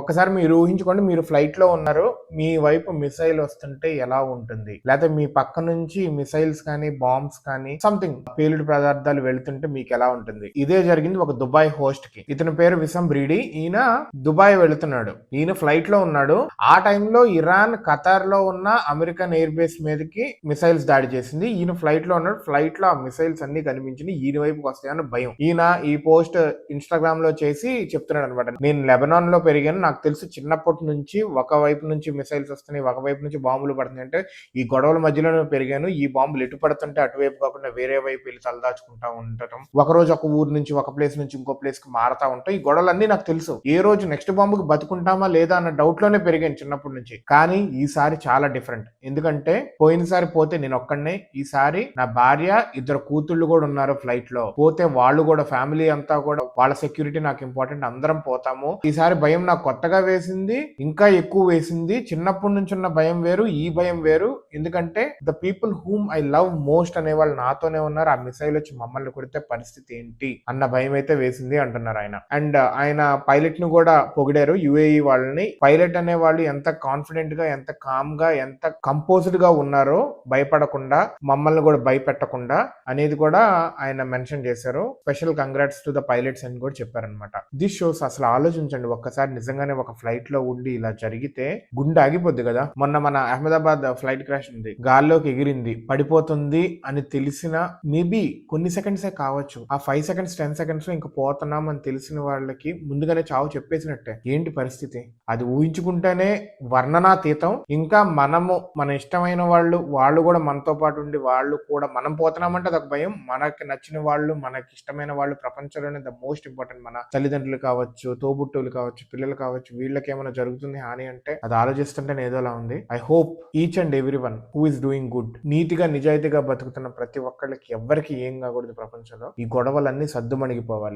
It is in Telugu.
ఒక్కసారి మీరు ఊహించుకోండి, మీరు ఫ్లైట్ లో ఉన్నారు, మీ వైపు మిసైల్ వస్తుంటే ఎలా ఉంటుంది, లేకపోతే మీ పక్క నుంచి మిసైల్స్ కానీ బాంబ్స్ కానీ సంథింగ్ పేలుడు పదార్థాలు వెళ్తుంటే మీకు ఎలా ఉంటుంది. ఇదే జరిగింది ఒక దుబాయ్ హోస్ట్ కి. ఇతని పేరు విసం బ్రీడీ. ఈయన దుబాయ్ వెళుతున్నాడు, ఈయన ఫ్లైట్ లో ఉన్నాడు. ఆ టైంలో ఇరాన్ ఖతార్ లో ఉన్న అమెరికన్ ఎయిర్ బేస్ మీదకి మిసైల్స్ దాడి చేసింది. ఈయన ఫ్లైట్ లో ఉన్నాడు, ఫ్లైట్ లో ఆ మిసైల్స్ అన్ని కనిపించింది, ఈయన వైపుకి వస్తాయని భయం. ఈయన ఈ పోస్ట్ ఇన్స్టాగ్రామ్ లో చేసి చెప్తున్నాడు అనమాట, నేను లెబనాన్ లో పెరిగాను, నాకు తెలుసు చిన్నప్పటి నుంచి ఒకవైపు నుంచి మిసైల్స్ వస్తున్నాయి, ఒకవైపు నుంచి బాంబులు పడుతున్నాయి, అంటే ఈ గొడవల మధ్యలో పెరిగాను, ఈ బాంబులు ఎటు పడుతుంటే అటువైపు కాకుండా వేరే వైపు వెళ్ళి తలదాచుకుంటా ఉండటం, ఒకరోజు ఒక ఊరు నుంచి ఒక ప్లేస్ నుంచి ఇంకో ప్లేస్ కి మారుతా ఉంటాయి, ఈ గొడవలన్నీ నాకు తెలుసు, ఏ రోజు నెక్స్ట్ బాంబుకి బతుకుంటామా లేదా అన్న డౌట్ లోనే పెరిగాను చిన్నప్పటి నుంచి. కానీ ఈసారి చాలా డిఫరెంట్, ఎందుకంటే పోయినసారి పోతే నేను ఒక్కడనే, ఈసారి నా భార్య, ఇద్దరు కూతుళ్ళు కూడా ఉన్నారు ఫ్లైట్ లో, పోతే వాళ్ళు కూడా ఫ్యామిలీ అంతా కూడా, వాళ్ళ సెక్యూరిటీ నాకు ఇంపార్టెంట్, అందరం పోతాము. ఈసారి భయం నాకు కొత్తగా వేసింది, ఇంకా ఎక్కువ వేసింది. చిన్నప్పటి నుంచి ఉన్న భయం వేరు, ఈ భయం వేరు. ఎందుకంటే the people whom I love most అనే వాళ్ళు నాతోనే ఉన్నారు, ఆ మిసైల్ వచ్చి మమ్మల్ని కొడితే పరిస్థితి ఏంటి అన్న భయం అయితే వేసింది అంటున్నారు ఆయన. అండ్ ఆయన పైలట్ ను కూడా పొగిడారు, యుఏఈ వాళ్ళని. పైలట్ అనే వాళ్ళు ఎంత కాన్ఫిడెంట్ గా, ఎంత కామ్ గా, ఎంత కంపోజ్డ్ గా ఉన్నారో, భయపడకుండా, మమ్మల్ని కూడా భయపెట్టకుండా అనేది కూడా ఆయన మెన్షన్ చేశారు. Special congrats to the pilots అని కూడా చెప్పారనమాట. దిస్ షోస్, అసలు ఆలోచించండి ఒక్కసారి, నిజంగానే ఒక ఫ్లైట్ లో ఉండి ఇలా జరిగితే గుండె ఆగిపోద్ది కదా. మొన్న మన అహ్మదాబాద్ ఫ్లైట్ క్రాష్ ఉంది, గాల్లోకి ఎగిరింది, పడిపోతుంది అని తెలిసిన మేబీ కొన్ని సెకండ్సే కావచ్చు, ఆ 5 సెకండ్స్ 10 సెకండ్స్ లో ఇంకా పోతున్నాం అని తెలిసిన వాళ్ళకి ముందుగానే చావు చెప్పేసినట్టే. ఏంటి పరిస్థితి, అది ఊహించుకుంటేనే వర్ణనాతీతం. ఇంకా మనము, మన ఇష్టమైన వాళ్ళు కూడా మనతో పాటు ఉండి, వాళ్ళు కూడా మనం పోతున్నామంటే అదొక భయం. మనకి నచ్చిన వాళ్ళు, మనకి ఇష్టమైన వాళ్ళు ప్రపంచంలోనే ద మోస్ట్ ఇంపార్టెంట్. మన తల్లిదండ్రులు కావచ్చు, తోబుట్టువులు కావచ్చు, పిల్లలు కావచ్చు, వీళ్ళకి ఏమైనా జరుగుతుంది హాని అంటే అది ఆలోచిస్తుంటే ఏదోలా ఉంది. I hope each and every one who is doing good, నీతిగా నిజాయితీగా బతుకుతున్న ప్రతి ఒక్కళ్ళకి, ఎవ్వరికి ఏం కాకూడదు ప్రపంచంలో. ఈ గొడవలన్నీ సద్దుమణిగిపోవాలి.